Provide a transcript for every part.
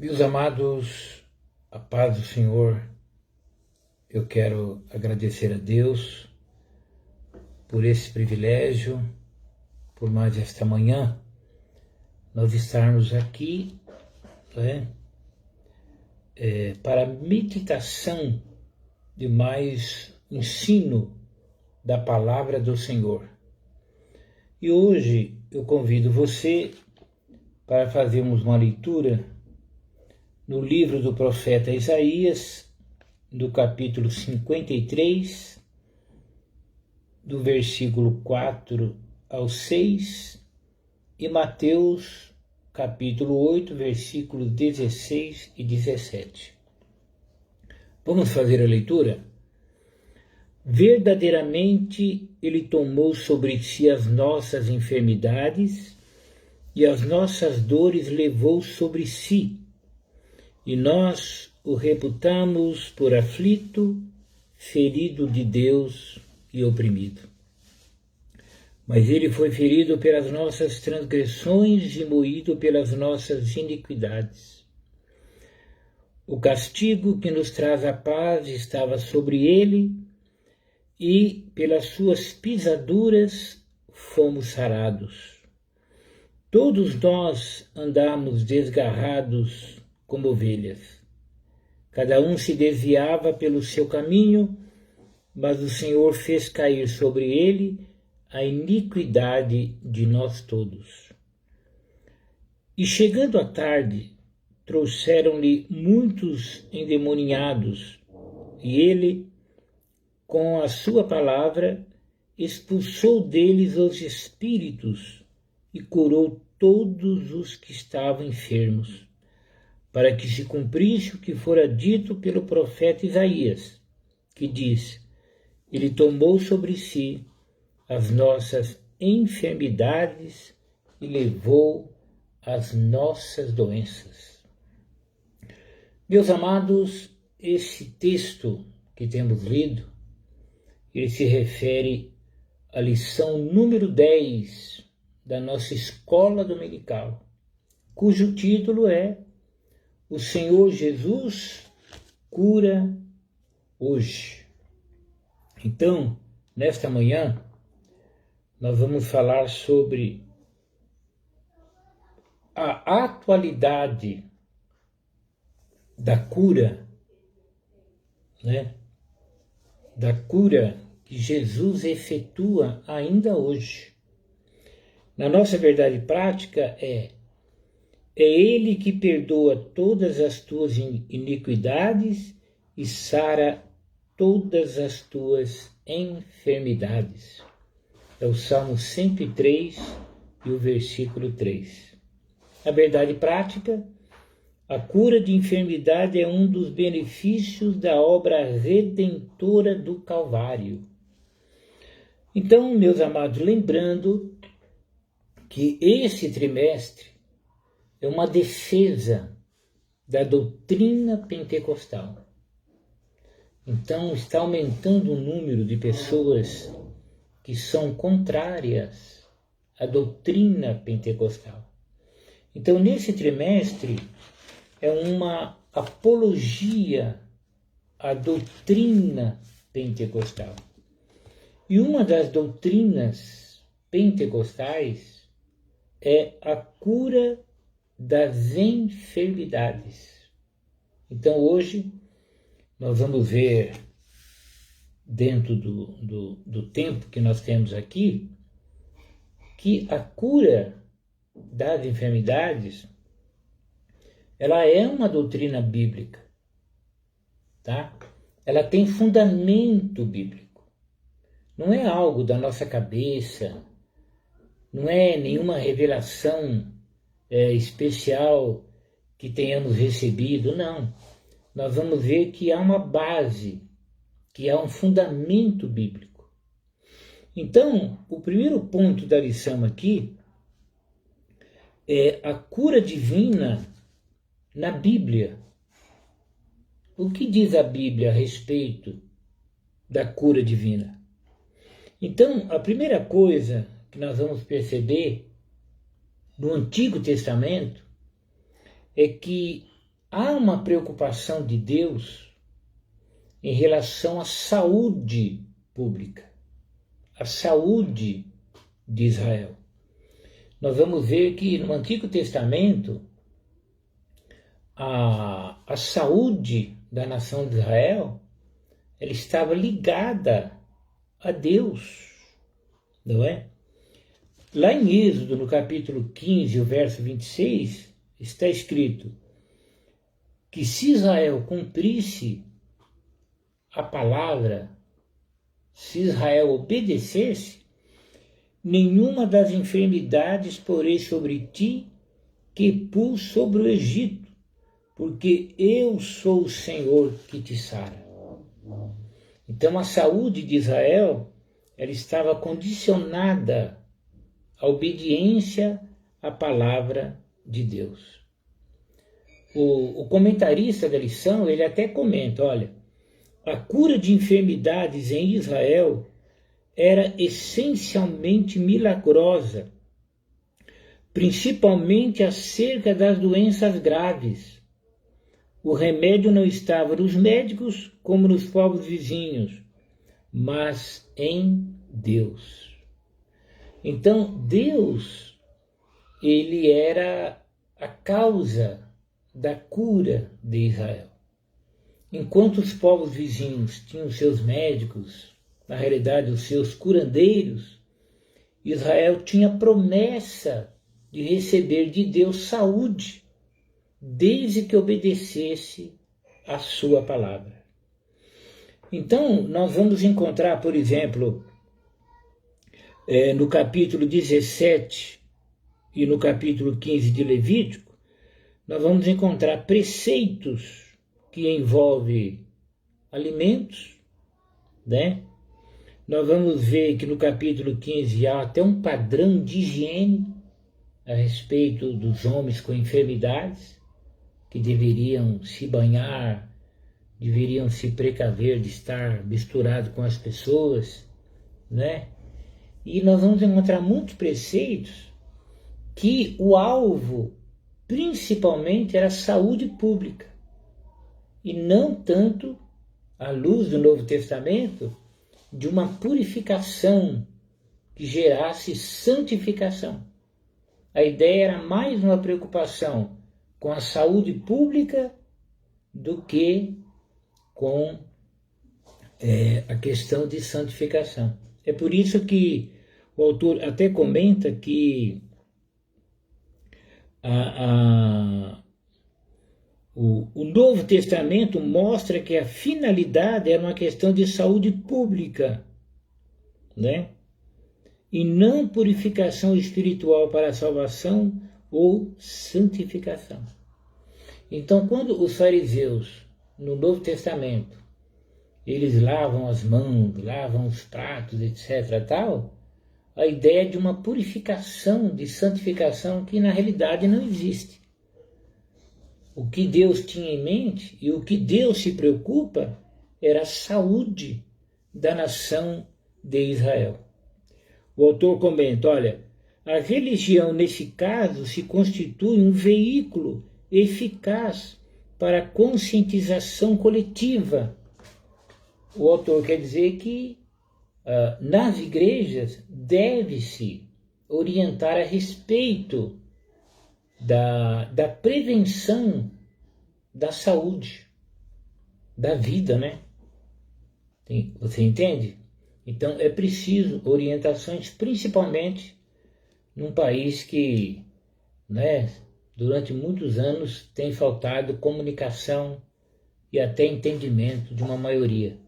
Meus amados, a paz do Senhor, eu quero agradecer a Deus por esse privilégio, por mais esta manhã, nós estarmos aqui, para a meditação de mais ensino da palavra do Senhor. E hoje eu convido você para fazermos uma leitura no livro do profeta Isaías, do capítulo 53, do versículo 4 ao 6, e Mateus, capítulo 8, versículos 16 e 17. Vamos fazer a leitura? Verdadeiramente ele tomou sobre si as nossas enfermidades e as nossas dores levou sobre si, e nós o reputamos por aflito, ferido de Deus e oprimido. Mas ele foi ferido pelas nossas transgressões e moído pelas nossas iniquidades. O castigo que nos traz a paz estava sobre ele, e pelas suas pisaduras fomos sarados. Todos nós andamos desgarrados como ovelhas. Cada um se desviava pelo seu caminho, mas o Senhor fez cair sobre ele a iniquidade de nós todos. E chegando a tarde, trouxeram-lhe muitos endemoniados, e ele, com a sua palavra, expulsou deles os espíritos e curou todos os que estavam enfermos, para que se cumprisse o que fora dito pelo profeta Isaías, que diz: ele tomou sobre si as nossas enfermidades e levou as nossas doenças. Meus amados, esse texto que temos lido, ele se refere à lição número 10 da nossa escola dominical, cujo título é O Senhor Jesus cura hoje. Então, nesta manhã, nós vamos falar sobre a atualidade da cura, da cura que Jesus efetua ainda hoje. Na nossa verdade prática é Ele que perdoa todas as tuas iniquidades e sara todas as tuas enfermidades. É o Salmo 103 e o versículo 3. A verdade prática, a cura de enfermidade é um dos benefícios da obra redentora do Calvário. Então, meus amados, lembrando que esse trimestre é uma defesa da doutrina pentecostal. Então, está aumentando o número de pessoas que são contrárias à doutrina pentecostal. Então, nesse trimestre, é uma apologia à doutrina pentecostal. E uma das doutrinas pentecostais é a cura das enfermidades. Então hoje nós vamos ver, dentro do tempo que nós temos aqui, que a cura das enfermidades, ela é uma doutrina bíblica, tá? Ela tem fundamento bíblico. Não é algo da nossa cabeça, não é nenhuma revelação especial que tenhamos recebido, não. Nós vamos ver que há uma base, que há um fundamento bíblico. Então, o primeiro ponto da lição aqui é a cura divina na Bíblia. O que diz a Bíblia a respeito da cura divina? Então, a primeira coisa que nós vamos perceber no Antigo Testamento é que há uma preocupação de Deus em relação à saúde pública, à saúde de Israel. Nós vamos ver que no Antigo Testamento a saúde da nação de Israel ela estava ligada a Deus, não é? Lá em Êxodo, no capítulo 15, o verso 26, está escrito que se Israel cumprisse a palavra, se Israel obedecesse, nenhuma das enfermidades porei sobre ti que pus sobre o Egito, porque eu sou o Senhor que te sara. Então a saúde de Israel ela estava condicionada à obediência à palavra de Deus. O comentarista da lição, ele até comenta, olha, a cura de enfermidades em Israel era essencialmente milagrosa, principalmente acerca das doenças graves. O remédio não estava nos médicos como nos povos vizinhos, mas em Deus. Então, Deus, ele era a causa da cura de Israel. Enquanto os povos vizinhos tinham seus médicos, na realidade os seus curandeiros, Israel tinha promessa de receber de Deus saúde, desde que obedecesse a sua palavra. Então, nós vamos encontrar, por exemplo, no capítulo 17 e no capítulo 15 de Levítico, nós vamos encontrar preceitos que envolvem alimentos, né? Nós vamos ver que no capítulo 15 há até um padrão de higiene a respeito dos homens com enfermidades, que deveriam se banhar, deveriam se precaver de estar misturado com as pessoas, né? E nós vamos encontrar muitos preceitos que o alvo principalmente era a saúde pública, e não tanto, à luz do Novo Testamento, de uma purificação que gerasse santificação. A ideia era mais uma preocupação com a saúde pública do que com a questão de santificação. É por isso que o autor até comenta que o Novo Testamento mostra que a finalidade era uma questão de saúde pública, né? E não purificação espiritual para a salvação ou santificação. Então, quando os fariseus, no Novo Testamento, eles lavam as mãos, lavam os pratos, etc., tal, a ideia de uma purificação, de santificação que na realidade não existe. O que Deus tinha em mente e o que Deus se preocupa era a saúde da nação de Israel. O autor comenta, olha, a religião nesse caso se constitui um veículo eficaz para a conscientização coletiva. O autor quer dizer que nas igrejas deve-se orientar a respeito da prevenção da saúde, da vida, né? Você entende? Então é preciso orientações, principalmente num país que, né, durante muitos anos tem faltado comunicação e até entendimento de uma maioria.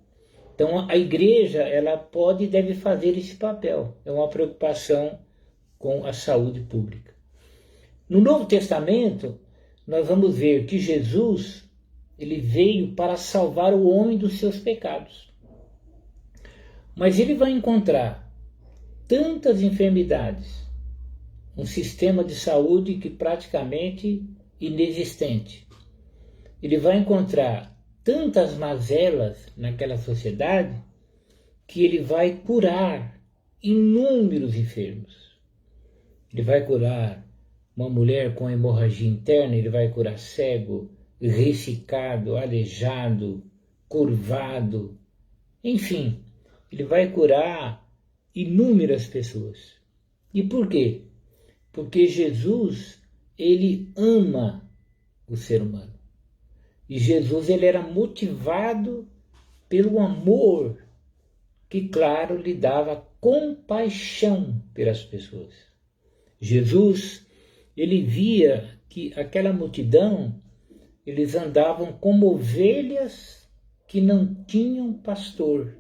Então a igreja ela pode e deve fazer esse papel, é uma preocupação com a saúde pública. No Novo Testamento, nós vamos ver que Jesus ele veio para salvar o homem dos seus pecados. Mas ele vai encontrar tantas enfermidades, um sistema de saúde que praticamente inexistente. Ele vai encontrar tantas mazelas naquela sociedade que ele vai curar inúmeros enfermos. Ele vai curar uma mulher com hemorragia interna, ele vai curar cego, resicado, aleijado, curvado, enfim, ele vai curar inúmeras pessoas. E por quê? Porque Jesus, ele ama o ser humano. E Jesus, ele era motivado pelo amor que, claro, lhe dava compaixão pelas pessoas. Jesus, ele via que aquela multidão, eles andavam como ovelhas que não tinham pastor.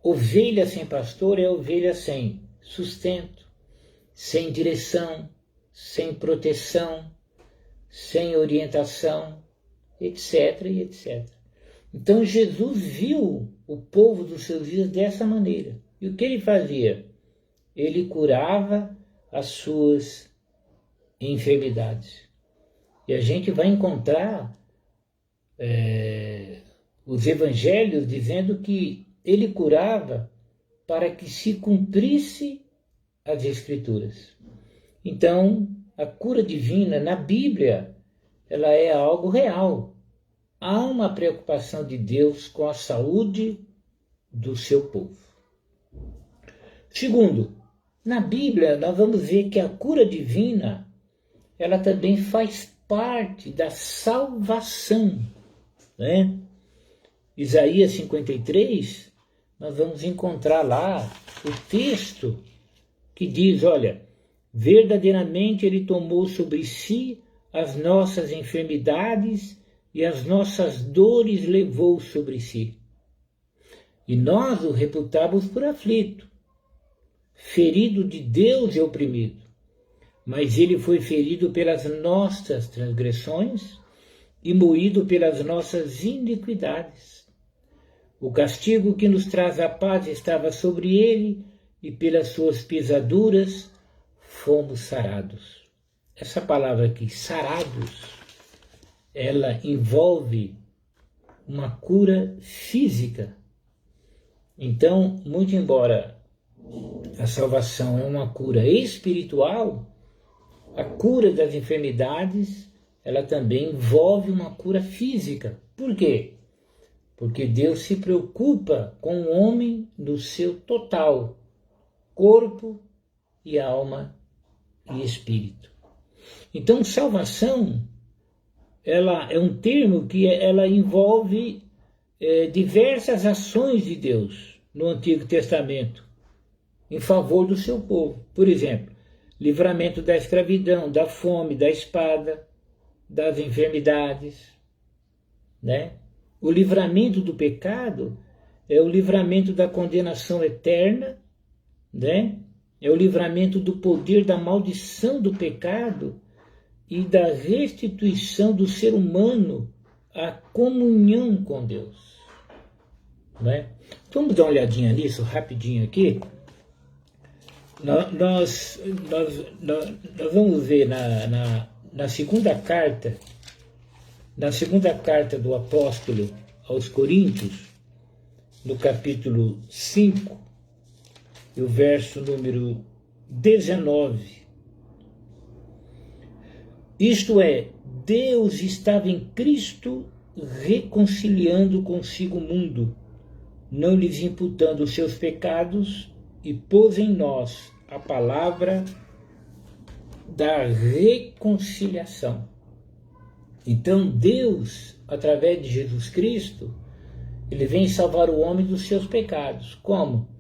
Ovelha sem pastor é ovelha sem sustento, sem direção, sem proteção, sem orientação, etc. e etc. Então Jesus viu o povo dos seus dias dessa maneira. E o que ele fazia? Ele curava as suas enfermidades. E a gente vai encontrar os evangelhos dizendo que ele curava para que se cumprisse as Escrituras. Então, a cura divina na Bíblia, ela é algo real. Há uma preocupação de Deus com a saúde do seu povo. Segundo, na Bíblia nós vamos ver que a cura divina, ela também faz parte da salvação, né? Isaías 53, nós vamos encontrar lá o texto que diz, olha, verdadeiramente ele tomou sobre si as nossas enfermidades e as nossas dores levou sobre si. E nós o reputávamos por aflito, ferido de Deus e oprimido. Mas ele foi ferido pelas nossas transgressões e moído pelas nossas iniquidades. O castigo que nos traz a paz estava sobre ele, e pelas suas pisaduras fomos sarados. Essa palavra aqui, sarados, ela envolve uma cura física. Então, muito embora a salvação é uma cura espiritual, a cura das enfermidades, ela também envolve uma cura física. Por quê? Porque Deus se preocupa com o homem no seu total, corpo e alma e espírito. Então, salvação, ela é um termo que ela envolve diversas ações de Deus no Antigo Testamento em favor do seu povo. Por exemplo, livramento da escravidão, da fome, da espada, das enfermidades, né? O livramento do pecado é o livramento da condenação eterna, né? É o livramento do poder da maldição do pecado e da restituição do ser humano à comunhão com Deus, né? Vamos dar uma olhadinha nisso rapidinho aqui. Nós vamos ver na segunda carta do apóstolo aos Coríntios, no capítulo 5, e o verso número 19. Isto é, Deus estava em Cristo reconciliando consigo o mundo, não lhes imputando os seus pecados, e pôs em nós a palavra da reconciliação. Então Deus, através de Jesus Cristo, ele vem salvar o homem dos seus pecados. Como?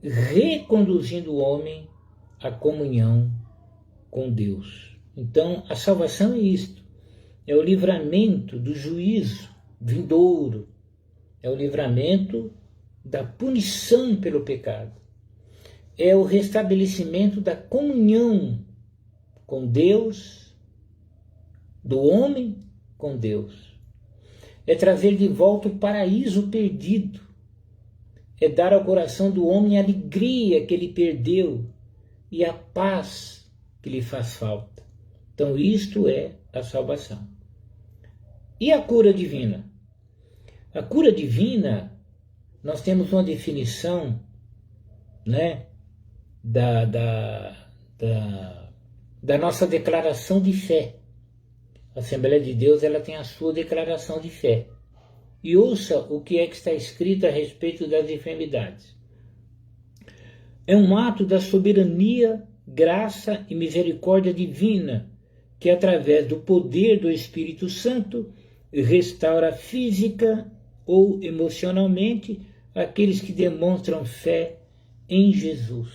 Reconduzindo o homem à comunhão com Deus. Então a salvação é isto. É o livramento do juízo vindouro. É o livramento da punição pelo pecado. É o restabelecimento da comunhão com Deus, do homem com Deus. É trazer de volta o paraíso perdido. É dar ao coração do homem a alegria que ele perdeu e a paz que lhe faz falta. Então isto é a salvação. E a cura divina? A cura divina, nós temos uma definição, né, da nossa declaração de fé. A Assembleia de Deus ela tem a sua declaração de fé. E ouça o que é que está escrito a respeito das enfermidades. É um ato da soberania, graça e misericórdia divina que, através do poder do Espírito Santo, restaura física ou emocionalmente aqueles que demonstram fé em Jesus.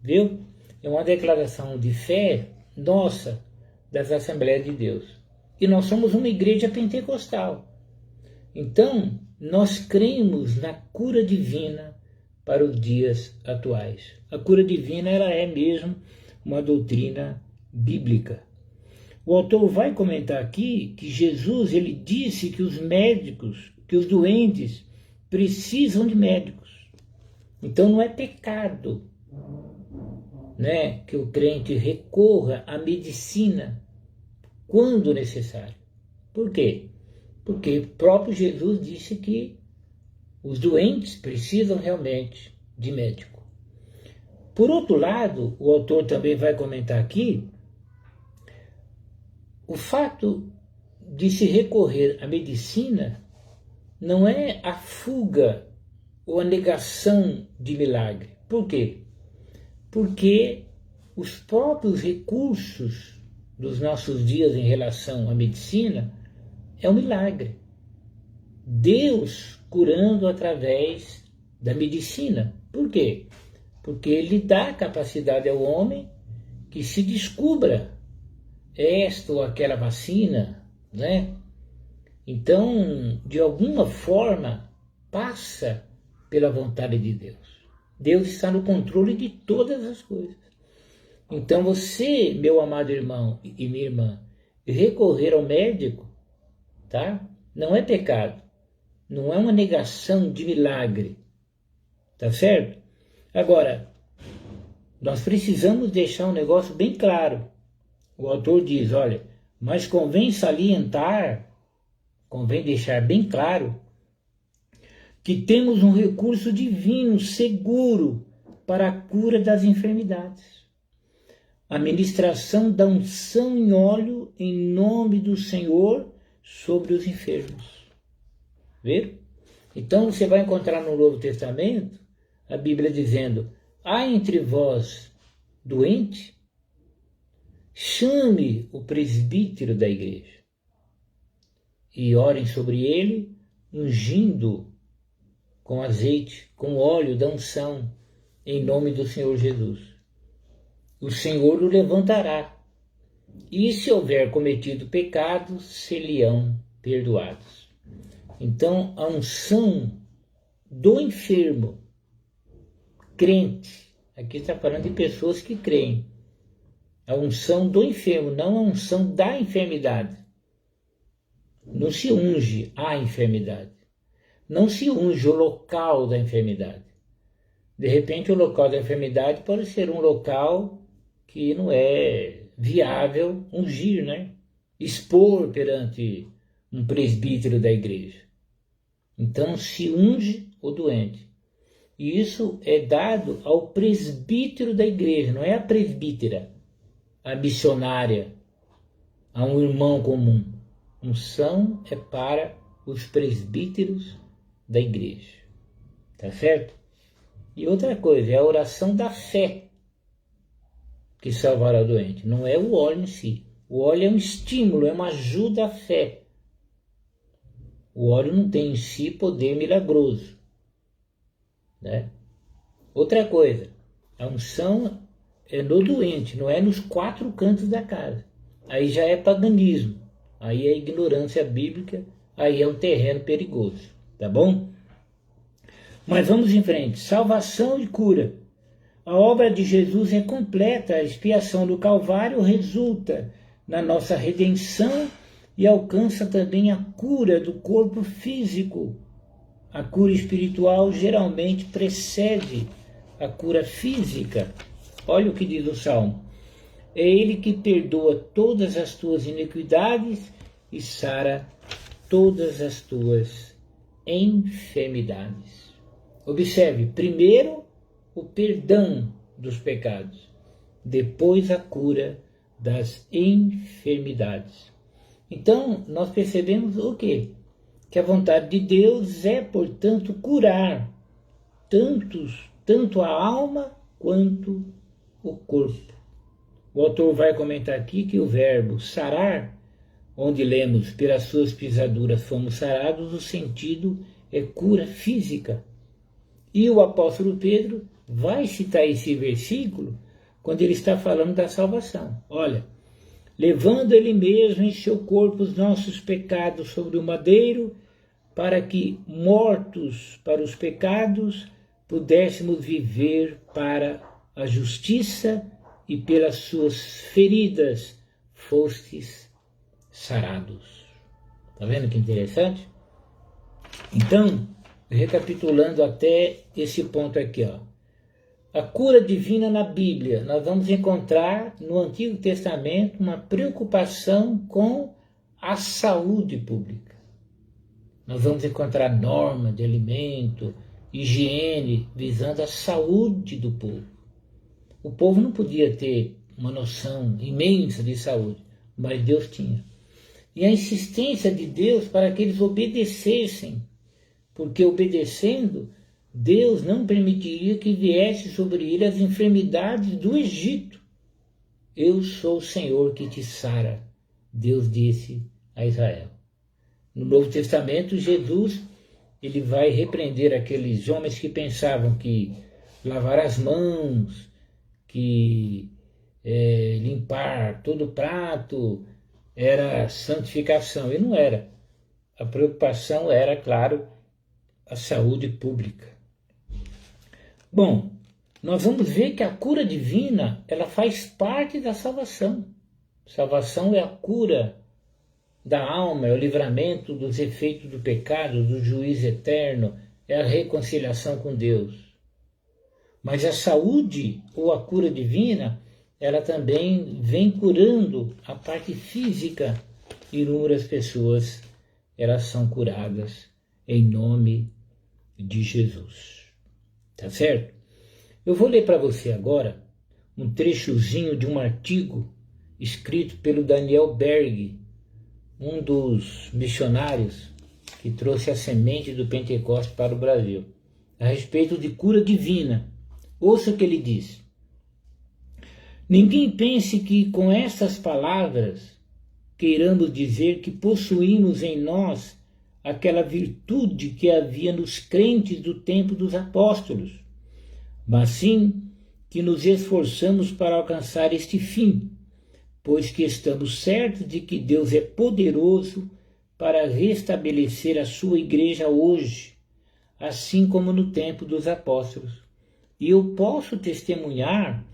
Viu? É uma declaração de fé nossa, das Assembleias de Deus. E nós somos uma igreja pentecostal. Então, nós cremos na cura divina para os dias atuais. A cura divina ela é mesmo uma doutrina bíblica. O autor vai comentar aqui que Jesus ele disse que os médicos, que os doentes precisam de médicos. Então não é pecado, né, que o crente recorra à medicina quando necessário. Por quê? Porque o próprio Jesus disse que os doentes precisam realmente de médico. Por outro lado, o autor também vai comentar aqui o fato de se recorrer à medicina não é a fuga ou a negação de milagre. Por quê? Porque os próprios recursos dos nossos dias em relação à medicina é um milagre. Deus curando através da medicina. Por quê? Porque ele dá capacidade ao homem que se descubra esta ou aquela vacina, né? Então, de alguma forma, passa pela vontade de Deus. Deus está no controle de todas as coisas. Então você, meu amado irmão e minha irmã, recorrer ao médico, tá? Não é pecado. Não é uma negação de milagre. Tá certo? Agora, nós precisamos deixar um negócio bem claro. O autor diz, olha, mas convém salientar, convém deixar bem claro que temos um recurso divino seguro para a cura das enfermidades. A ministração da unção em óleo em nome do Senhor sobre os enfermos. Viram? Então você vai encontrar no Novo Testamento a Bíblia dizendo, há entre vós doente? Chame o presbítero da igreja e orem sobre ele, ungindo com azeite, com óleo da unção, em nome do Senhor Jesus. O Senhor o levantará, e se houver cometido pecados, se-lhe-ão perdoados. Então, a unção do enfermo, crente, aqui está falando de pessoas que creem, a unção do enfermo, não a unção da enfermidade. Não se unge a enfermidade. Não se unge o local da enfermidade. De repente, o local da enfermidade pode ser um local que não é viável ungir, né? Expor perante um presbítero da igreja. Então, se unge o doente. E isso é dado ao presbítero da igreja, não é a presbítera, a missionária, a um irmão comum. Unção é para os presbíteros da igreja. Tá certo? E outra coisa, é a oração da fé que salvará o doente. Não é o óleo em si. O óleo é um estímulo, é uma ajuda à fé. O óleo não tem em si poder milagroso, né? Outra coisa, a unção é no doente, não é nos quatro cantos da casa. Aí já é paganismo, aí é ignorância bíblica, aí é um terreno perigoso, tá bom? Mas vamos em frente, salvação e cura. A obra de Jesus é completa, a expiação do Calvário resulta na nossa redenção e alcança também a cura do corpo físico. A cura espiritual geralmente precede a cura física. Olha o que diz o Salmo. É ele que perdoa todas as tuas iniquidades e sara todas as tuas enfermidades. Observe, primeiro o perdão dos pecados, depois a cura das enfermidades. Então, nós percebemos o quê? Que a vontade de Deus é, portanto, curar tanto a alma quanto o corpo. O autor vai comentar aqui que o verbo sarar, onde lemos pelas suas pisaduras fomos sarados, o sentido é cura física. E o apóstolo Pedro vai citar esse versículo quando ele está falando da salvação. Olha, levando ele mesmo em seu corpo os nossos pecados sobre o madeiro, para que, mortos para os pecados, pudéssemos viver para a justiça, e pelas suas feridas fostes sarados. Está vendo que interessante? Então, recapitulando até esse ponto aqui, ó. A cura divina na Bíblia, nós vamos encontrar no Antigo Testamento uma preocupação com a saúde pública. Nós vamos encontrar norma de alimento, higiene, visando a saúde do povo. O povo não podia ter uma noção imensa de saúde, mas Deus tinha. E a insistência de Deus para que eles obedecessem, porque obedecendo, Deus não permitiria que viesse sobre ele as enfermidades do Egito. Eu sou o Senhor que te sara, Deus disse a Israel. No Novo Testamento, Jesus ele vai repreender aqueles homens que pensavam que lavar as mãos, que limpar todo o prato era santificação, e não era. A preocupação era, claro, a saúde pública. Bom, nós vamos ver que a cura divina, ela faz parte da salvação. Salvação é a cura da alma, é o livramento dos efeitos do pecado, do juízo eterno, é a reconciliação com Deus. Mas a saúde ou a cura divina, ela também vem curando a parte física. Inúmeras pessoas, elas são curadas em nome de Jesus. Tá certo? Eu vou ler para você agora um trechozinho de um artigo escrito pelo Daniel Berg, um dos missionários que trouxe a semente do Pentecostes para o Brasil, a respeito de cura divina. Ouça o que ele diz. Ninguém pense que com estas palavras queiramos dizer que possuímos em nós aquela virtude que havia nos crentes do tempo dos apóstolos, mas sim que nos esforçamos para alcançar este fim, pois que estamos certos de que Deus é poderoso para restabelecer a sua igreja hoje, assim como no tempo dos apóstolos. E eu posso testemunhar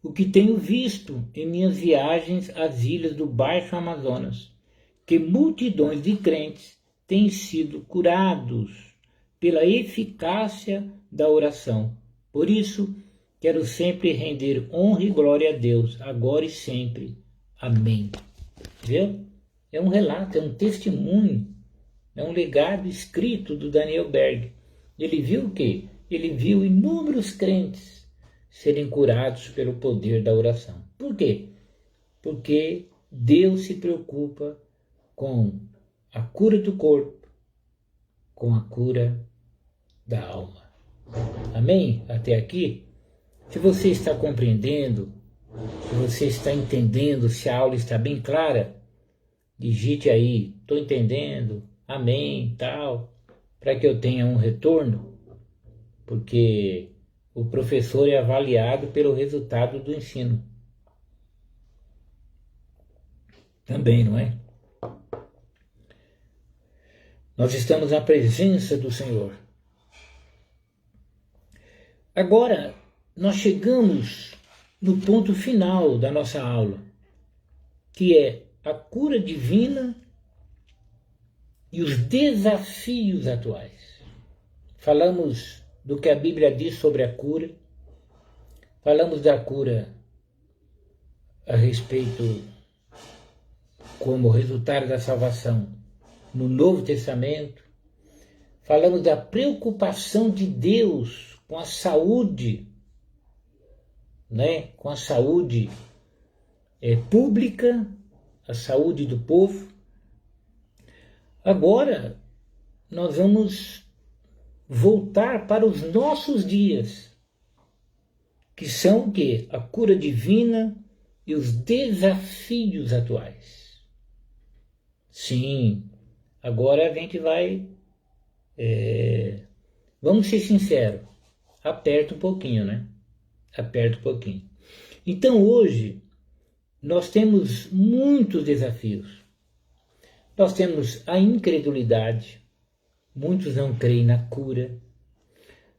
o que tenho visto em minhas viagens às ilhas do Baixo Amazonas, que multidões de crentes têm sido curados pela eficácia da oração. Por isso, quero sempre render honra e glória a Deus, agora e sempre. Amém. Viu? É um relato, é um testemunho, é um legado escrito do Daniel Berg. Ele viu o quê? Ele viu inúmeros crentes serem curados pelo poder da oração. Por quê? Porque Deus se preocupa com a cura do corpo, com a cura da alma. Amém? Até aqui? Se você está compreendendo, se você está entendendo, se a aula está bem clara, digite aí, estou entendendo, amém, tal, para que eu tenha um retorno, porque o professor é avaliado pelo resultado do ensino. Também, não é? Nós estamos na presença do Senhor. Agora, nós chegamos no ponto final da nossa aula, que é a cura divina e os desafios atuais. Falamos do que a Bíblia diz sobre a cura, falamos da cura a respeito como resultado da salvação no Novo Testamento, falamos da preocupação de Deus com a saúde, né? Com a saúde pública, a saúde do povo. Agora nós vamos voltar para os nossos dias, que são o quê? A cura divina e os desafios atuais. Sim, agora a gente vai, vamos ser sinceros, aperta um pouquinho, né? Aperta um pouquinho. Então hoje nós temos muitos desafios. Nós temos a incredulidade, muitos não creem na cura.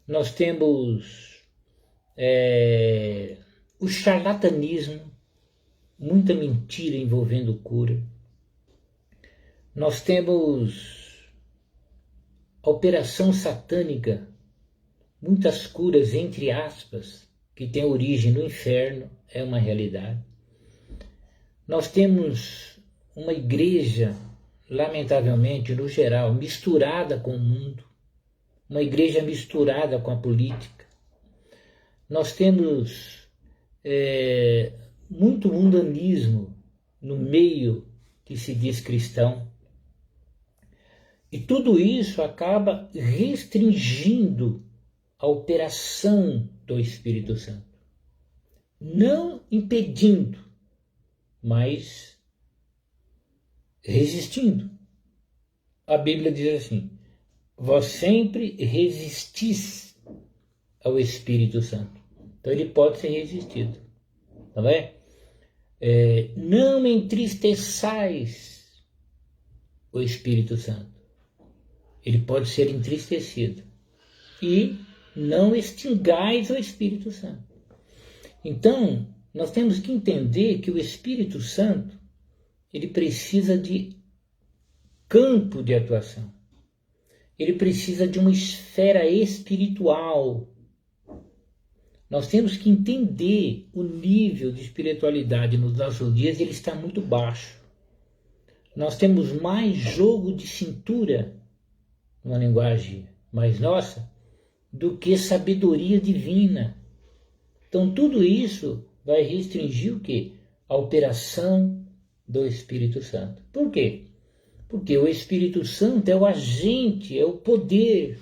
Nós temos o charlatanismo, muita mentira envolvendo cura. Nós temos a operação satânica, muitas curas, entre aspas, que têm origem no inferno, é uma realidade. Nós temos uma igreja, lamentavelmente, no geral, misturada com o mundo, uma igreja misturada com a política. Nós temos muito mundanismo no meio que se diz cristão. E tudo isso acaba restringindo a operação do Espírito Santo. Não impedindo, mas resistindo. A Bíblia diz assim: vós sempre resistis ao Espírito Santo. Então ele pode ser resistido. Tá bem? Não entristeçais o Espírito Santo. Ele pode ser entristecido. E não extingais o Espírito Santo. Então, nós temos que entender que o Espírito Santo, ele precisa de campo de atuação. Ele precisa de uma esfera espiritual. Nós temos que entender o nível de espiritualidade nos nossos dias, ele está muito baixo. Nós temos mais jogo de cintura, uma linguagem mais nossa, do que sabedoria divina. Então tudo isso vai restringir o quê? A operação do Espírito Santo. Por quê? Porque o Espírito Santo é o agente, é o poder,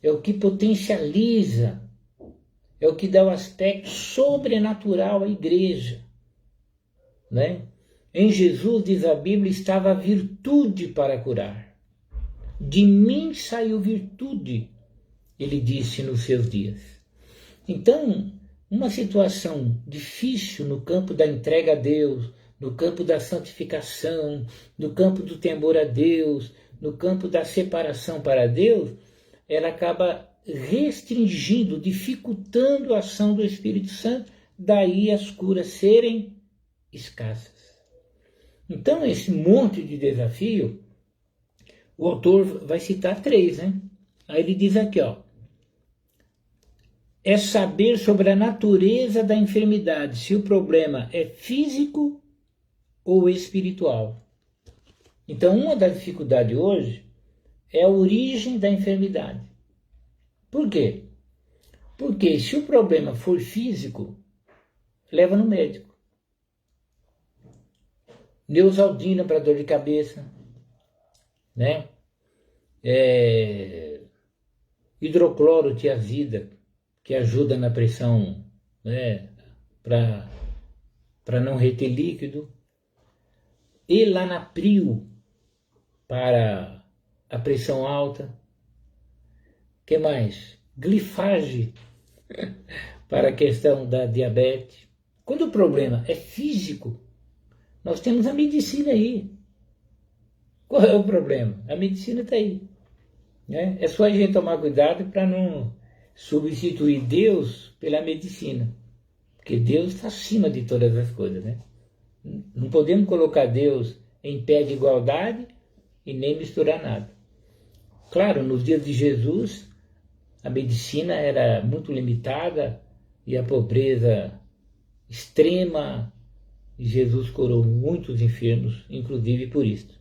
é o que potencializa, é o que dá o aspecto sobrenatural à igreja. Né? Em Jesus, diz a Bíblia, estava a virtude para curar. De mim saiu virtude, ele disse nos seus dias. Então, uma situação difícil no campo da entrega a Deus, no campo da santificação, no campo do temor a Deus, no campo da separação para Deus, ela acaba restringindo, dificultando a ação do Espírito Santo, daí as curas serem escassas. Então, esse monte de desafio, o autor vai citar 3, né? Aí ele diz aqui, ó, é saber sobre a natureza da enfermidade, se o problema é físico ou espiritual. Então, uma das dificuldades hoje é a origem da enfermidade. Por quê? Porque se o problema for físico, leva no médico. Neosaldina para dor de cabeça, né? Hidrocloro tiazida, que ajuda na pressão, né? Para não reter líquido. Elanapril para a pressão alta. Que mais? Glifage para a questão da diabetes. Quando o problema é físico, nós temos a medicina aí. Qual é o problema? A medicina está aí. Né? É só a gente tomar cuidado para não substituir Deus pela medicina. Porque Deus está acima de todas as coisas. Né? Não podemos colocar Deus em pé de igualdade e nem misturar nada. Claro, nos dias de Jesus, a medicina era muito limitada e a pobreza extrema. E Jesus curou muitos enfermos, inclusive por isso.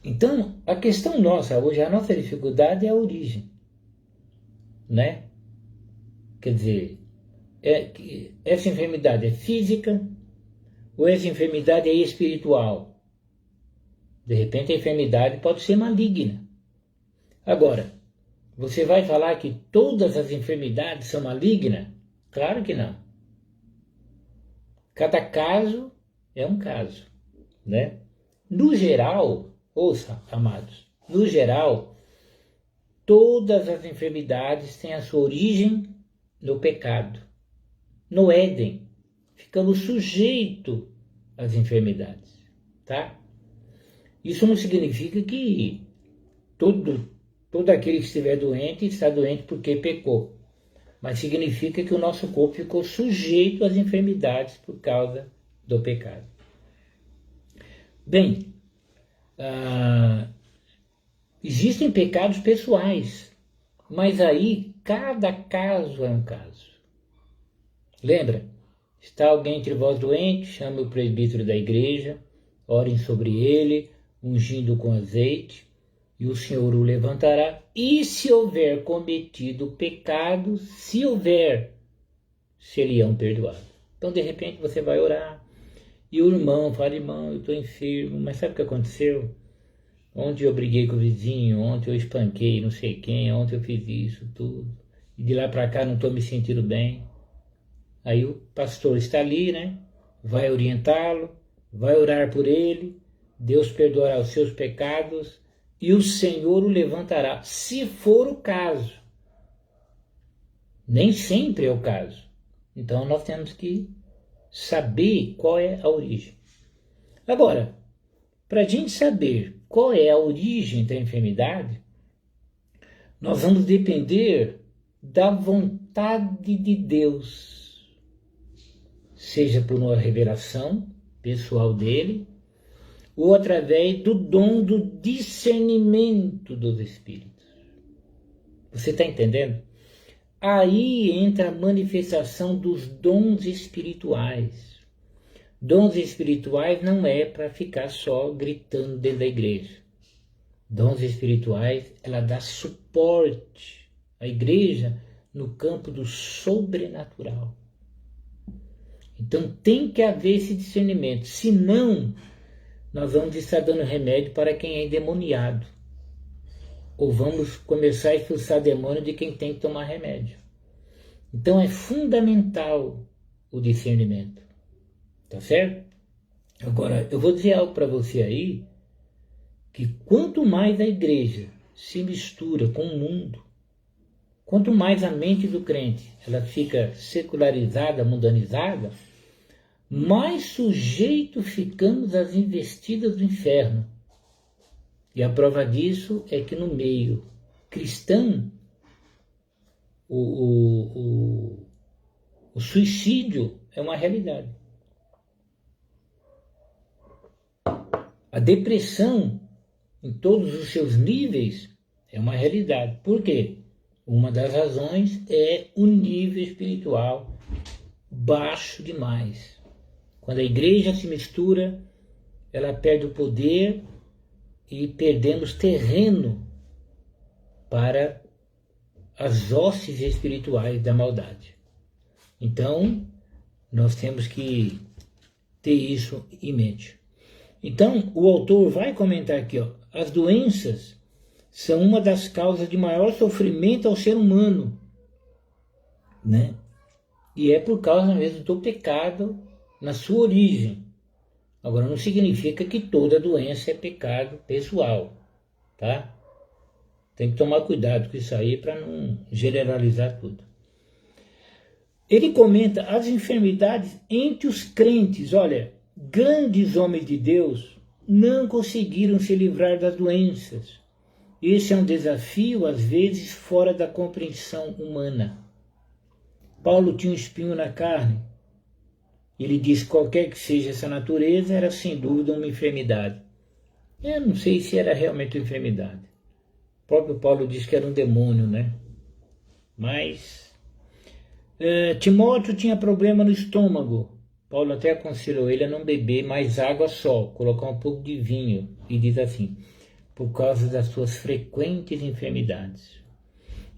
Então, a questão nossa hoje, a nossa dificuldade é a origem. Né? Quer dizer, essa enfermidade é física ou essa enfermidade é espiritual? De repente a enfermidade pode ser maligna. Agora, você vai falar que todas as enfermidades são malignas? Claro que não. Cada caso é um caso, né? No geral, ouça, amados, no geral, todas as enfermidades têm a sua origem no pecado. No Éden, ficamos sujeitos às enfermidades, tá? Isso não significa que todo aquele que estiver doente está doente porque pecou, mas significa que o nosso corpo ficou sujeito às enfermidades por causa do pecado. Bem, existem pecados pessoais, mas aí cada caso é um caso. Lembra? Está alguém entre vós doente, chame o presbítero da igreja, orem sobre ele, ungindo com azeite, e o Senhor o levantará. E se houver cometido pecado, se seriam perdoados. Então, de repente, você vai orar, e o irmão fala, irmão, eu estou enfermo, mas sabe o que aconteceu? Ontem eu briguei com o vizinho, ontem eu espanquei não sei quem, ontem eu fiz isso, tudo. E de lá para cá não estou me sentindo bem. Aí o pastor está ali, né? Vai orientá-lo, vai orar por ele, Deus perdoará os seus pecados e o Senhor o levantará, se for o caso. Nem sempre é o caso. Então nós temos que saber qual é a origem. Agora, para a gente saber qual é a origem da enfermidade, nós vamos depender da vontade de Deus. Seja por uma revelação pessoal dele, ou através do dom do discernimento dos Espíritos. Você está entendendo? Aí entra a manifestação dos dons espirituais. Dons espirituais não é para ficar só gritando dentro da igreja. Dons espirituais, ela dá suporte à igreja no campo do sobrenatural. Então tem que haver esse discernimento, senão nós vamos estar dando remédio para quem é endemoniado. Ou vamos começar a expulsar demônio de quem tem que tomar remédio. Então é fundamental o discernimento. Tá certo? Agora, eu vou dizer algo para você aí, que quanto mais a igreja se mistura com o mundo, quanto mais a mente do crente ela fica secularizada, mundanizada, mais sujeito ficamos às investidas do inferno. E a prova disso é que no meio cristão, o suicídio é uma realidade. A depressão, em todos os seus níveis, é uma realidade. Por quê? Uma das razões é o nível espiritual baixo demais. Quando a igreja se mistura, ela perde o poder e perdemos terreno para as hostes espirituais da maldade. Então, nós temos que ter isso em mente. Então, o autor vai comentar aqui, ó, as doenças são uma das causas de maior sofrimento ao ser humano, né? E é por causa mesmo do pecado na sua origem. Agora, não significa que toda doença é pecado pessoal, tá? Tem que tomar cuidado com isso aí para não generalizar tudo. Ele comenta as enfermidades entre os crentes. Olha, grandes homens de Deus não conseguiram se livrar das doenças. Esse é um desafio, às vezes, fora da compreensão humana. Paulo tinha um espinho na carne. Ele diz que qualquer que seja essa natureza, era sem dúvida uma enfermidade. Eu não sei se era realmente uma enfermidade. O próprio Paulo diz que era um demônio, né? Mas Timóteo tinha problema no estômago. Paulo até aconselhou ele a não beber mais água só, colocar um pouco de vinho. E diz assim, por causa das suas frequentes enfermidades.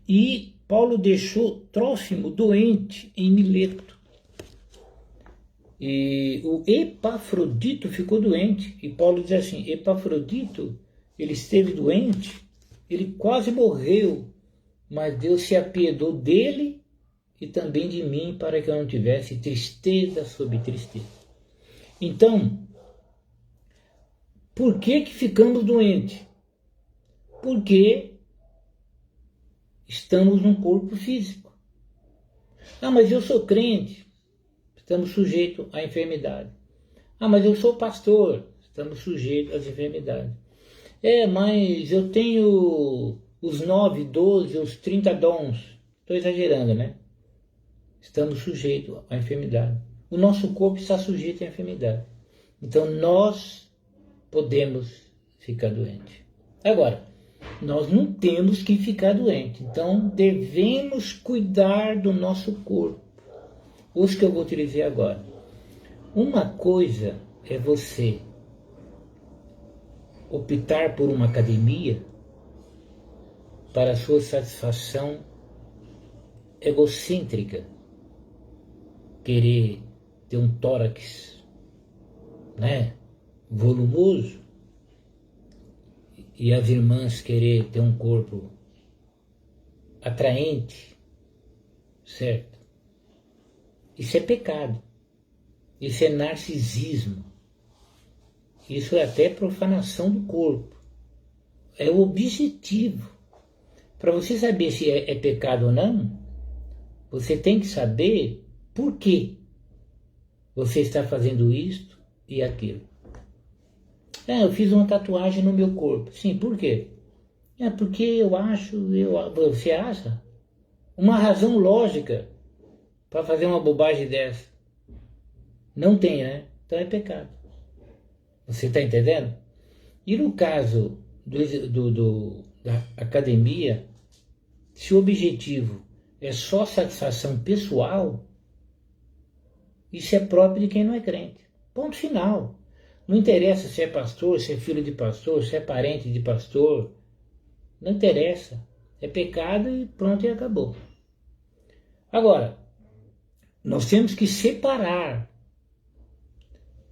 E Paulo deixou Trófimo doente em Mileto. E o Epafrodito ficou doente. E Paulo diz assim, Epafrodito, ele esteve doente, ele quase morreu, mas Deus se apiedou dele e também de mim para que eu não tivesse tristeza sobre tristeza. Então, por que ficamos doentes? Porque estamos num corpo físico. Ah, mas eu sou crente. Estamos sujeitos à enfermidade. Ah, mas eu sou pastor. Estamos sujeitos às enfermidades. Mas eu tenho os 9, 12, os 30 dons. Estou exagerando, né? Estamos sujeitos à enfermidade. O nosso corpo está sujeito à enfermidade. Então nós podemos ficar doentes. Agora, nós não temos que ficar doentes. Então devemos cuidar do nosso corpo. Os que eu vou te dizer agora. Uma coisa é você optar por uma academia para a sua satisfação egocêntrica, querer ter um tórax, né, volumoso, e as irmãs querer ter um corpo atraente, certo? Isso é pecado, isso é narcisismo, isso é até profanação do corpo, é o objetivo. Para você saber se é pecado ou não, você tem que saber por que você está fazendo isto e aquilo. Eu fiz uma tatuagem no meu corpo. Sim, por quê? Porque eu acho, você acha? Uma razão lógica para fazer uma bobagem dessa. Não tem, né? Então é pecado. Você está entendendo? E no caso da academia, se o objetivo é só satisfação pessoal, isso é próprio de quem não é crente. Ponto final. Não interessa se é pastor, se é filho de pastor, se é parente de pastor. Não interessa. É pecado e pronto, e acabou. Agora, nós temos que separar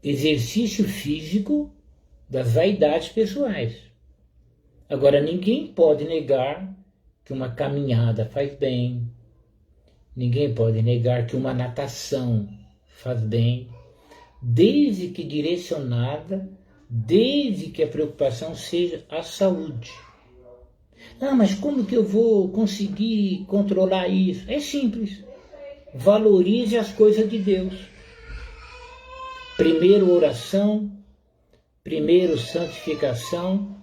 exercício físico das vaidades pessoais. Agora, ninguém pode negar que uma caminhada faz bem. Ninguém pode negar que uma natação faz bem, desde que direcionada, desde que a preocupação seja a saúde. Mas como que eu vou conseguir controlar isso? É simples. Valorize as coisas de Deus. Primeiro oração, primeiro santificação,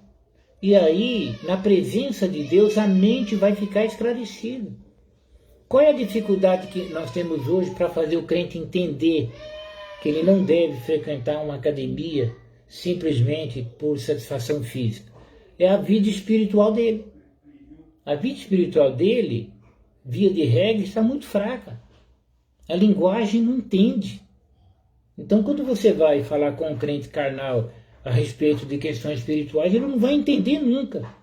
e aí, na presença de Deus, a mente vai ficar esclarecida. Qual é a dificuldade que nós temos hoje para fazer o crente entender que ele não deve frequentar uma academia simplesmente por satisfação física? É a vida espiritual dele. A vida espiritual dele, via de regra, está muito fraca. A linguagem não entende. Então, quando você vai falar com um crente carnal a respeito de questões espirituais, ele não vai entender nunca.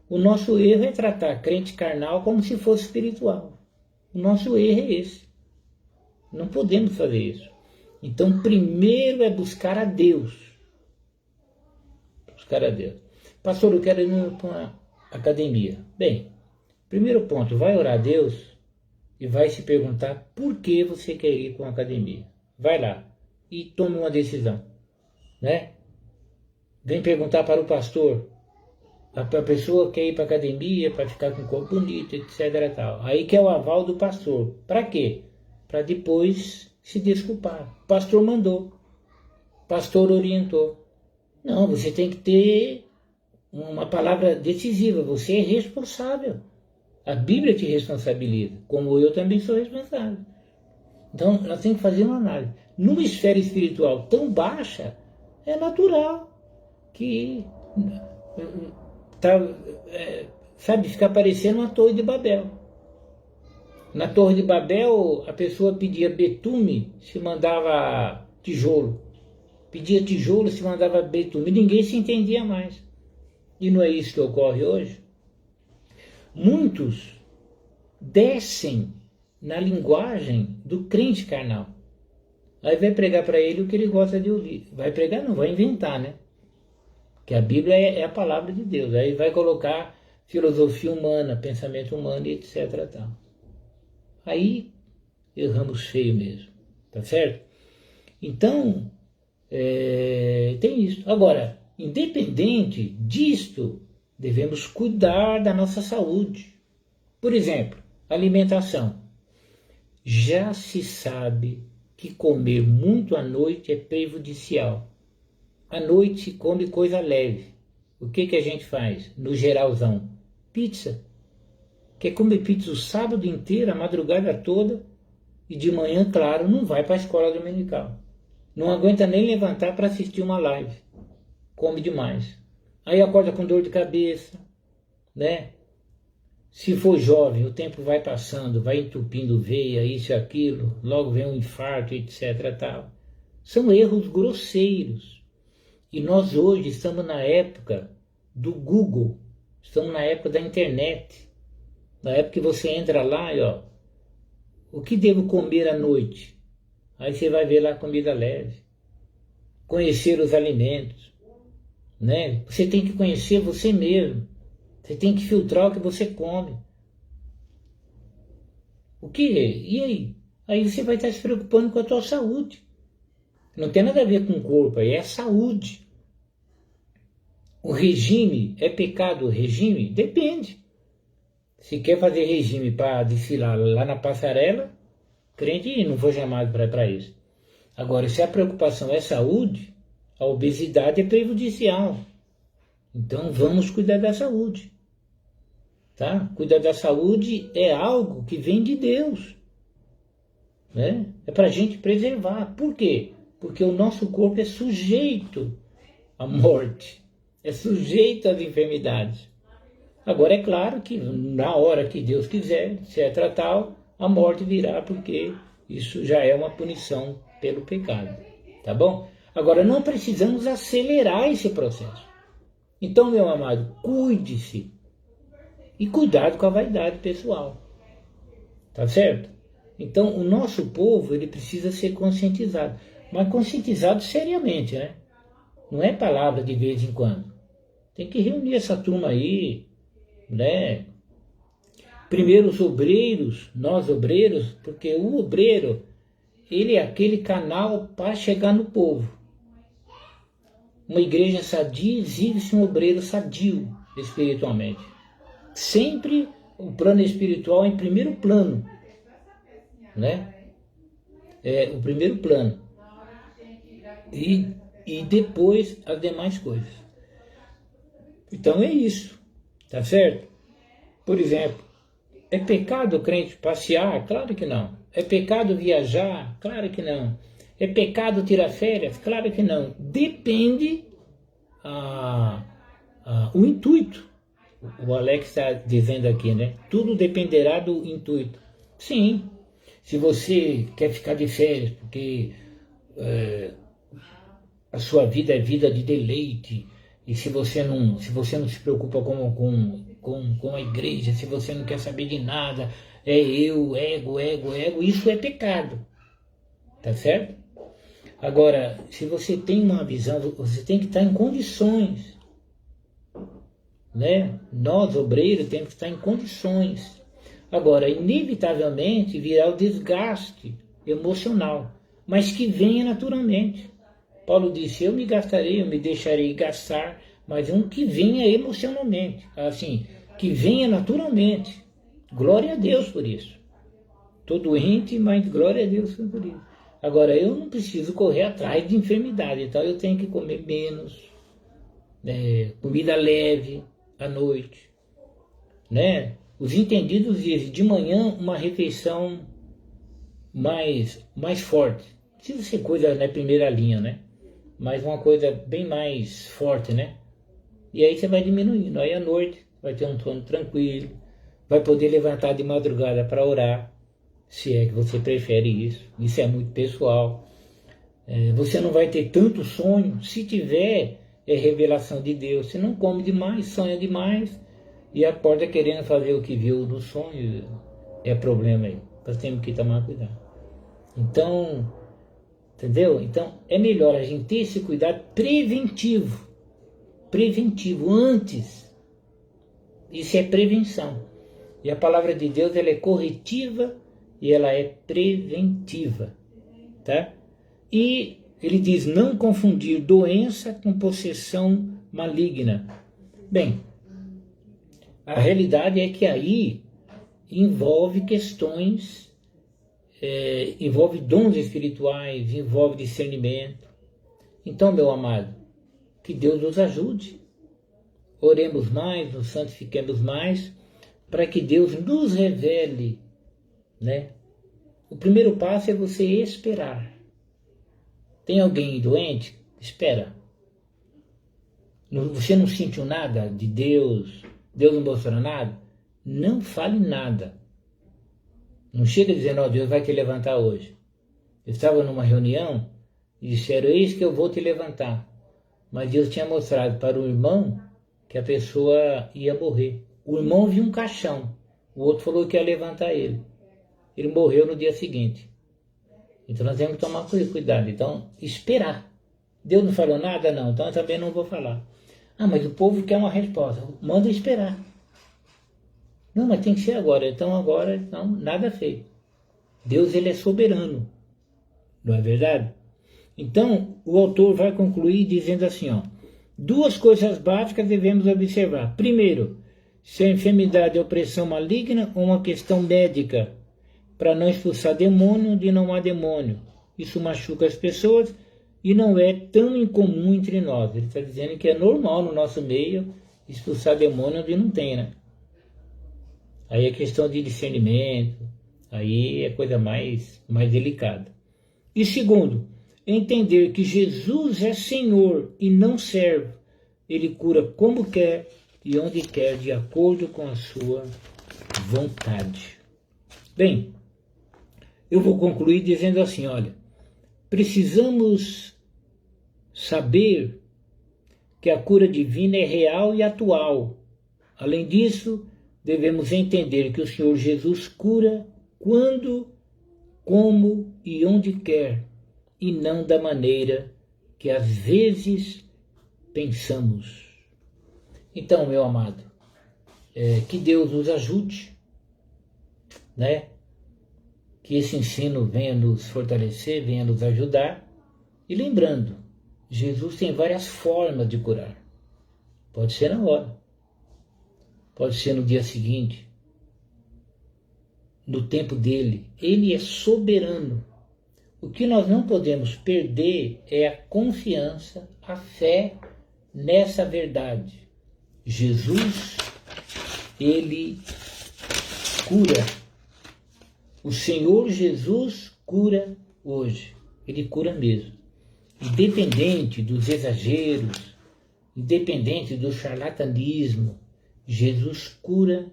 O nosso erro é tratar crente carnal como se fosse espiritual. O nosso erro é esse. Não podemos fazer isso. Então, primeiro é buscar a Deus. Buscar a Deus. Pastor, eu quero ir para uma academia. Bem, primeiro ponto, vai orar a Deus e vai se perguntar por que você quer ir para uma academia. Vai lá e tome uma decisão, né? Vem perguntar para o pastor. A pessoa quer ir para a academia para ficar com o corpo bonito, etc. Tal. Aí quer o aval do pastor. Para quê? Para depois se desculpar. O pastor mandou. O pastor orientou. Não, você tem que ter uma palavra decisiva. Você é responsável. A Bíblia te responsabiliza, como eu também sou responsável. Então, nós temos que fazer uma análise. Numa esfera espiritual tão baixa, é natural que ficar parecendo uma torre de Babel. Na torre de Babel, a pessoa pedia betume, se mandava tijolo. Pedia tijolo, se mandava betume. Ninguém se entendia mais. E não é isso que ocorre hoje? Muitos descem na linguagem do crente carnal. Aí vai pregar para ele o que ele gosta de ouvir. Vai pregar, não, vai inventar, né? Que a Bíblia é a palavra de Deus. Aí vai colocar filosofia humana, pensamento humano e etc. Tal. Aí erramos feio mesmo, tá certo? Então, tem isso. Agora, independente disto, devemos cuidar da nossa saúde. Por exemplo, alimentação. Já se sabe que comer muito à noite é prejudicial. À noite se come coisa leve. O que a gente faz? No geralzão, pizza. Quer comer pizza o sábado inteiro, a madrugada toda, e de manhã, claro, não vai para a escola dominical. Não aguenta nem levantar para assistir uma live. Come demais. Aí acorda com dor de cabeça, né? Se for jovem, o tempo vai passando, vai entupindo veia, isso e aquilo, logo vem um infarto, etc. Tal. São erros grosseiros. E nós hoje estamos na época do Google, estamos na época da internet, na época que você entra lá e ó, o que devo comer à noite? Aí você vai ver lá comida leve. Conhecer os alimentos, né? Você tem que conhecer você mesmo. Você tem que filtrar o que você come. O que? E aí? Aí você vai estar se preocupando com a tua saúde. Não tem nada a ver com o corpo, aí é saúde. O regime é pecado? O regime? Depende. Se quer fazer regime para desfilar lá na passarela, crente não foi chamado para isso. Agora, se a preocupação é saúde, a obesidade é prejudicial. Então vamos cuidar da saúde. Tá? Cuidar da saúde é algo que vem de Deus. Né? É para a gente preservar. Por quê? Porque o nosso corpo é sujeito à morte. É sujeito às enfermidades. Agora é claro que na hora que Deus quiser, etc. tal, a morte virá, porque isso já é uma punição pelo pecado. Tá bom? Agora não precisamos acelerar esse processo. Então, meu amado, cuide-se. E cuidado com a vaidade pessoal. Tá certo? Então, o nosso povo, ele precisa ser conscientizado. Mas conscientizado seriamente, né? Não é palavra de vez em quando. Tem que reunir essa turma aí, né? Primeiro os obreiros, nós obreiros, porque o obreiro, ele é aquele canal para chegar no povo. Uma igreja sadia exige-se um obreiro sadio espiritualmente. Sempre o plano espiritual em primeiro plano, né? É o primeiro plano. E depois as demais coisas. Então é isso, tá certo? Por exemplo, é pecado o crente passear? Claro que não. É pecado viajar? Claro que não. É pecado tirar férias? Claro que não. Depende o intuito. O Alex está dizendo aqui, né? Tudo dependerá do intuito. Sim, se você quer ficar de férias porque a sua vida é vida de deleite, e se você não se preocupa com a igreja, se você não quer saber de nada, é eu, ego, isso é pecado. Tá certo? Agora, se você tem uma visão, você tem que estar em condições. Né? Nós, obreiros, temos que estar em condições. Agora, inevitavelmente virá o desgaste emocional, mas que venha naturalmente. Paulo disse, eu me deixarei gastar, mas um que venha emocionalmente, assim, que venha naturalmente. Glória a Deus por isso. Estou doente, mas glória a Deus por isso. Agora, eu não preciso correr atrás de enfermidade, então eu tenho que comer menos, comida leve à noite, né? Os entendidos dizem de manhã uma refeição mais forte. Não precisa ser coisa na primeira linha, né? Mas uma coisa bem mais forte, né? E aí você vai diminuindo. Aí à noite vai ter um sono tranquilo, vai poder levantar de madrugada para orar, se é que você prefere isso. Isso é muito pessoal. Você não vai ter tanto sonho, se tiver, é revelação de Deus. Você não come demais, sonha demais e acorda querendo fazer o que viu no sonho, é problema aí. Nós temos que tomar cuidado. Então, Entendeu? Então, é melhor a gente ter esse cuidado preventivo. Preventivo, antes. Isso é prevenção. E a palavra de Deus, ela é corretiva e ela é preventiva. Tá? E ele diz, não confundir doença com possessão maligna. Bem, a realidade é que aí envolve questões, envolve dons espirituais, envolve discernimento. Então, meu amado, que Deus nos ajude. Oremos mais, nos santifiquemos mais, para que Deus nos revele, né? O primeiro passo é você esperar. Tem alguém doente? Espera. Você não sentiu nada de Deus? Deus não mostrou nada? Não fale nada. Não chega dizendo, Deus vai te levantar hoje. Eu estava numa reunião e disseram, eis que eu vou te levantar. Mas Deus tinha mostrado para o irmão que a pessoa ia morrer. O irmão viu um caixão. O outro falou que ia levantar ele. Ele morreu no dia seguinte. Então nós temos que tomar cuidado. Então, esperar. Deus não falou nada? Não. Então eu também não vou falar. Mas o povo quer uma resposta. Manda esperar. Não, mas tem que ser agora. Então agora, não, nada feito. Deus, ele é soberano. Não é verdade? Então, o autor vai concluir dizendo assim, duas coisas básicas devemos observar. Primeiro, se a enfermidade é opressão maligna ou uma questão médica, para não expulsar demônio onde não há demônio. Isso machuca as pessoas e não é tão incomum entre nós. Ele está dizendo que é normal no nosso meio expulsar demônio onde não tem, né? Aí é questão de discernimento, aí é coisa mais delicada. E segundo, entender que Jesus é Senhor e não servo. Ele cura como quer e onde quer, de acordo com a sua vontade. Bem, eu vou concluir dizendo assim, olha, precisamos saber que a cura divina é real e atual. Além disso, devemos entender que o Senhor Jesus cura quando, como e onde quer, e não da maneira que às vezes pensamos. Então, meu amado, que Deus nos ajude, né? Que esse ensino venha nos fortalecer, venha nos ajudar. E lembrando, Jesus tem várias formas de curar. Pode ser na hora, pode ser no dia seguinte, no tempo dele. Ele é soberano. O que nós não podemos perder é a confiança, a fé nessa verdade. Jesus, ele cura. O Senhor Jesus cura hoje. Ele cura mesmo. Independente dos exageros, independente do charlatanismo, Jesus cura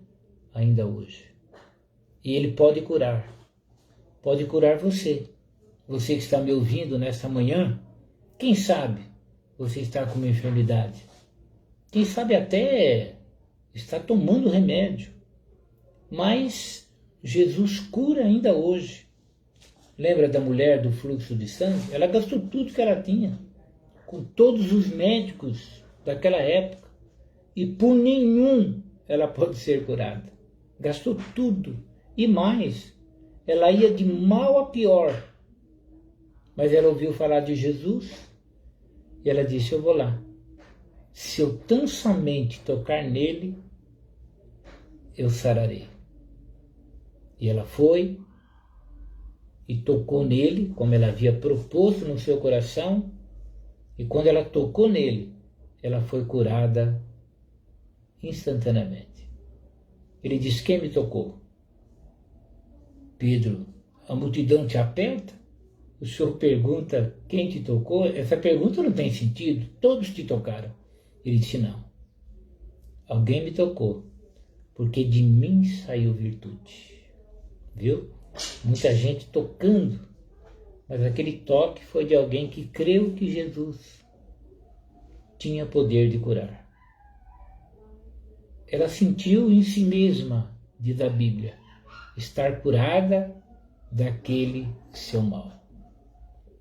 ainda hoje. E ele pode curar. Pode curar você. Você que está me ouvindo nesta manhã, quem sabe você está com uma enfermidade. Quem sabe até está tomando remédio. Mas Jesus cura ainda hoje. Lembra da mulher do fluxo de sangue? Ela gastou tudo que ela tinha, com todos os médicos daquela época, e por nenhum ela pode ser curada. Gastou tudo, e mais, ela ia de mal a pior. Mas ela ouviu falar de Jesus, e ela disse, eu vou lá. Se eu tão somente tocar nele, eu sararei. E ela foi e tocou nele, como ela havia proposto no seu coração, e quando ela tocou nele, ela foi curada instantaneamente. Ele disse, quem me tocou? Pedro, a multidão te aperta? O senhor pergunta quem te tocou? Essa pergunta não tem sentido, todos te tocaram. Ele disse, não, alguém me tocou, porque de mim saiu virtude. Viu? Muita gente tocando, mas aquele toque foi de alguém que creu que Jesus tinha poder de curar. Ela sentiu em si mesma, diz a Bíblia, estar curada daquele seu mal.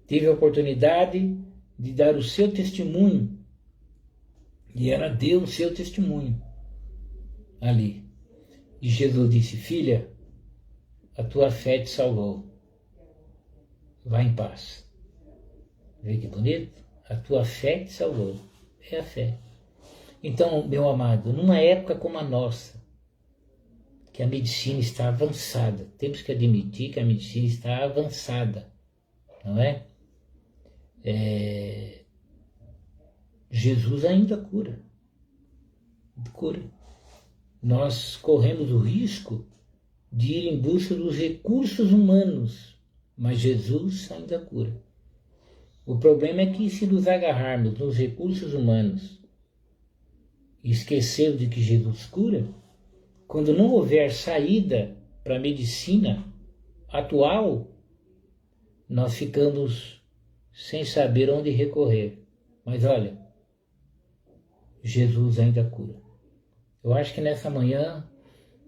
teve a oportunidade de dar o seu testemunho, e ela deu o seu testemunho ali. E Jesus disse: filha, a tua fé te salvou. Vá em paz. Vê que bonito? A tua fé te salvou. É a fé. Então, meu amado, numa época como a nossa, que a medicina está avançada, temos que admitir que a medicina está avançada, não é? Jesus ainda cura. Cura. Nós corremos o risco de ir em busca dos recursos humanos, mas Jesus ainda cura. O problema é que se nos agarrarmos nos recursos humanos e esquecermos de que Jesus cura, quando não houver saída para a medicina atual, nós ficamos sem saber onde recorrer. Mas olha, Jesus ainda cura. Eu acho que nessa manhã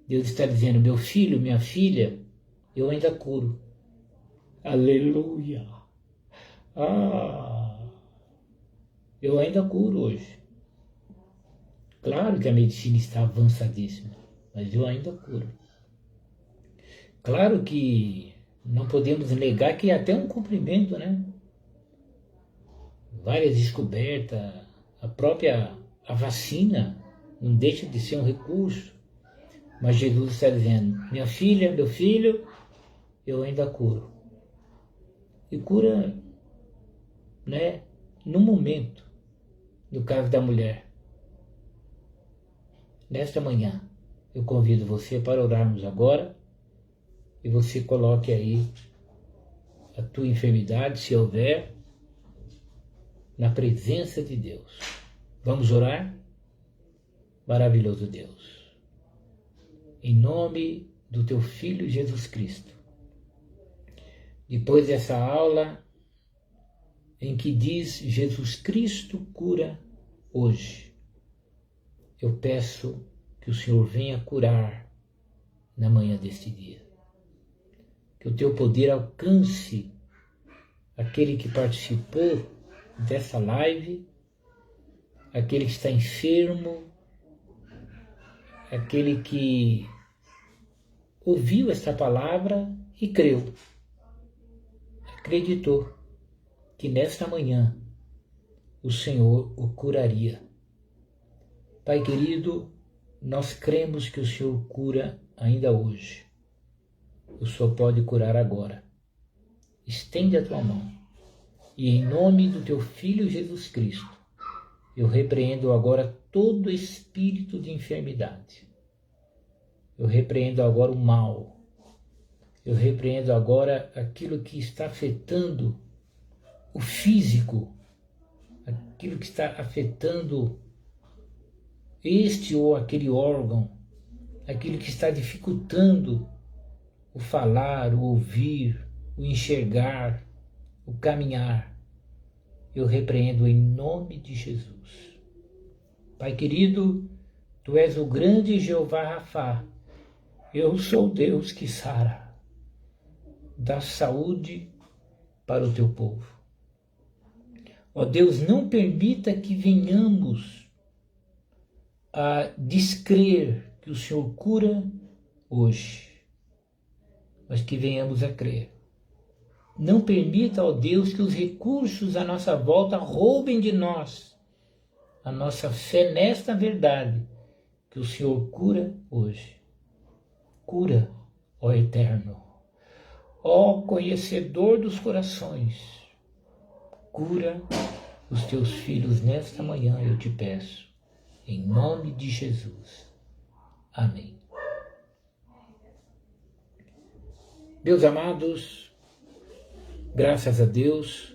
Deus está dizendo: meu filho, minha filha, eu ainda curo. Aleluia! Eu ainda curo hoje. Claro que a medicina está avançadíssima, mas eu ainda curo. Claro que não podemos negar que é até um cumprimento, né? Várias descobertas, a vacina não deixa de ser um recurso, mas Jesus está dizendo: minha filha, meu filho, eu ainda curo. E cura, né, no momento, no caso da mulher. Nesta manhã, eu convido você para orarmos agora, e você coloque aí a tua enfermidade, se houver, na presença de Deus. Vamos orar? Maravilhoso Deus, em nome do teu Filho Jesus Cristo, depois dessa aula em que diz Jesus Cristo cura hoje, eu peço que o Senhor venha curar na manhã deste dia. Que o teu poder alcance aquele que participou dessa live, aquele que está enfermo, aquele que ouviu esta palavra e creu, acreditou que nesta manhã o Senhor o curaria. Pai querido, nós cremos que o Senhor cura ainda hoje. O Senhor pode curar agora. Estende a tua mão. E em nome do teu Filho Jesus Cristo, eu repreendo agora todo espírito de enfermidade. Eu repreendo agora o mal. Eu repreendo agora aquilo que está afetando o físico, aquilo que está afetando este ou aquele órgão, aquilo que está dificultando o falar, o ouvir, o enxergar, o caminhar. Eu repreendo em nome de Jesus. Pai querido, tu és o grande Jeová Rafá. Eu sou Deus que sara. Dá saúde para o teu povo. Ó Deus, não permita que venhamos a descrer que o Senhor cura hoje, mas que venhamos a crer. Não permita, ó Deus, que os recursos à nossa volta roubem de nós a nossa fé nesta verdade, que o Senhor cura hoje. Cura, ó Eterno, ó Conhecedor dos corações, cura os teus filhos nesta manhã, eu te peço, em nome de Jesus. Amém. Meus amados, graças a Deus,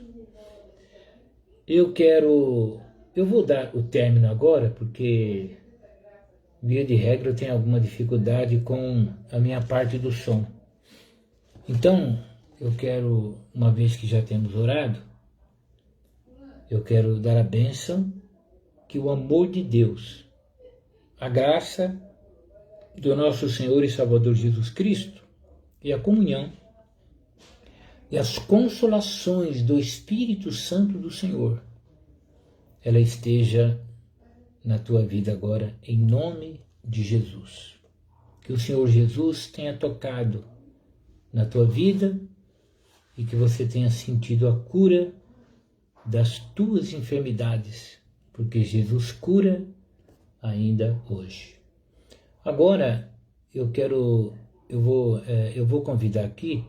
eu vou dar o término agora, porque, via de regra, eu tenho alguma dificuldade com a minha parte do som. Então, eu quero, uma vez que já temos orado, eu quero dar a bênção que o amor de Deus, a graça do nosso Senhor e Salvador Jesus Cristo e a comunhão e as consolações do Espírito Santo do Senhor, ela esteja na tua vida agora, em nome de Jesus. Que o Senhor Jesus tenha tocado na tua vida e que você tenha sentido a cura das tuas enfermidades, porque Jesus cura ainda hoje. Agora eu vou convidar aqui,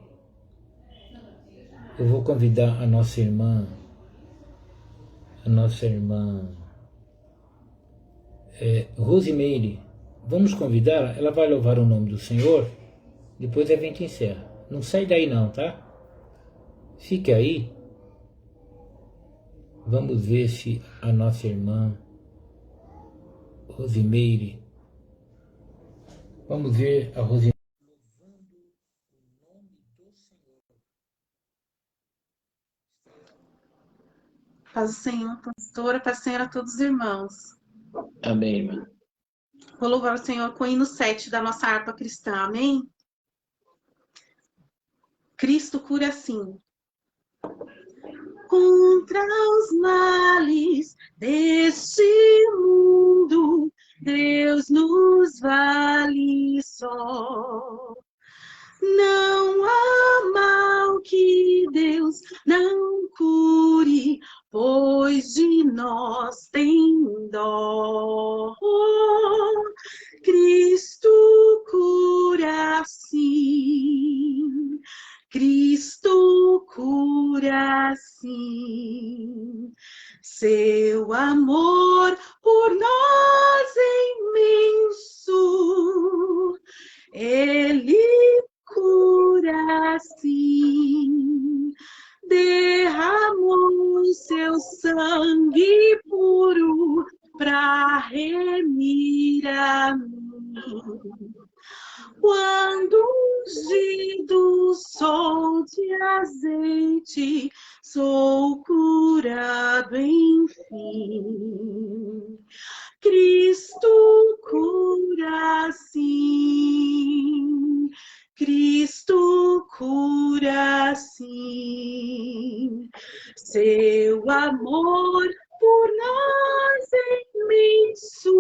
eu vou convidar a nossa irmã Rosimeire. Vamos convidá-la, ela vai louvar o nome do Senhor, depois a gente encerra. Não sai daí não, tá? Fique aí. Vamos ver se a nossa irmã Rosimeire, vamos ver a Rosimeire. Paz do Senhor, pastora, paz do Senhor a todos os irmãos. Amém, irmã. Vou louvar o Senhor com o hino 7 da nossa harpa cristã, amém? Cristo cura assim. Contra os males deste mundo, Deus nos vale só. Não há mal que Deus não cure, pois de nós tem dó. Cristo cura sim, Cristo cura sim. Seu amor por nós é imenso, Ele cura sim, derramou seu sangue puro para remir a mim. Quando ungido sou de azeite, sou curado enfim. Cristo cura sim, Cristo cura sim. Seu amor por nós é imenso,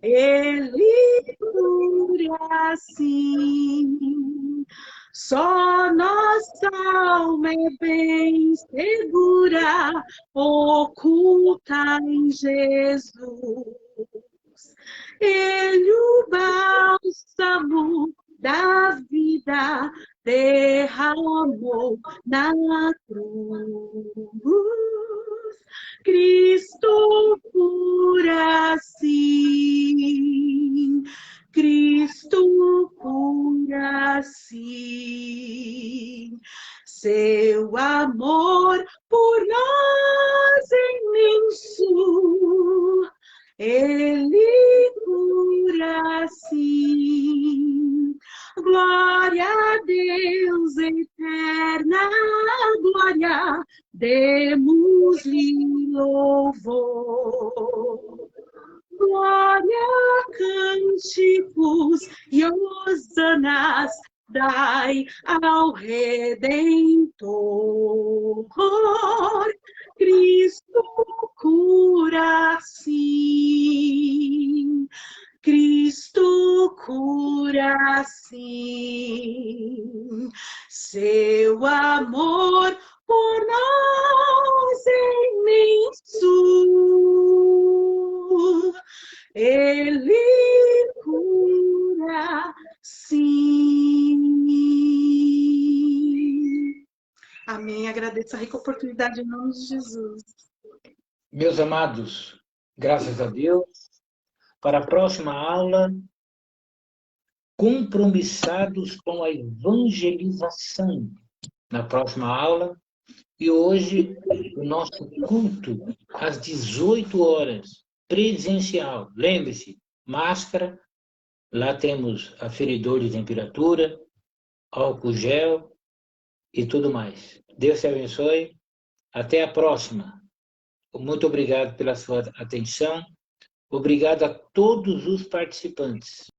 Ele cura sim. Só nossa alma é bem segura, oculta em Jesus. Ele o bálsamo da vida derramou na cruz. Cristo cura sim, Cristo cura sim. Seu amor por nós é imenso, Ele cura sim. Glória a Deus, eterna glória, demos-lhe louvor. Glória, cânticos e hosanas dai ao Redentor. Cristo cura sim, Cristo cura sim. Seu amor por nós é imenso, Ele cura sim. Amém. Agradeço a rica oportunidade em nome de Jesus. Meus amados, graças a Deus, para a próxima aula, compromissados com a evangelização. Na próxima aula, e hoje, o nosso culto, às 18 horas, presencial. Lembre-se, máscara, lá temos aferidor de temperatura, álcool gel e tudo mais. Deus te abençoe. Até a próxima. Muito obrigado pela sua atenção. Obrigado a todos os participantes.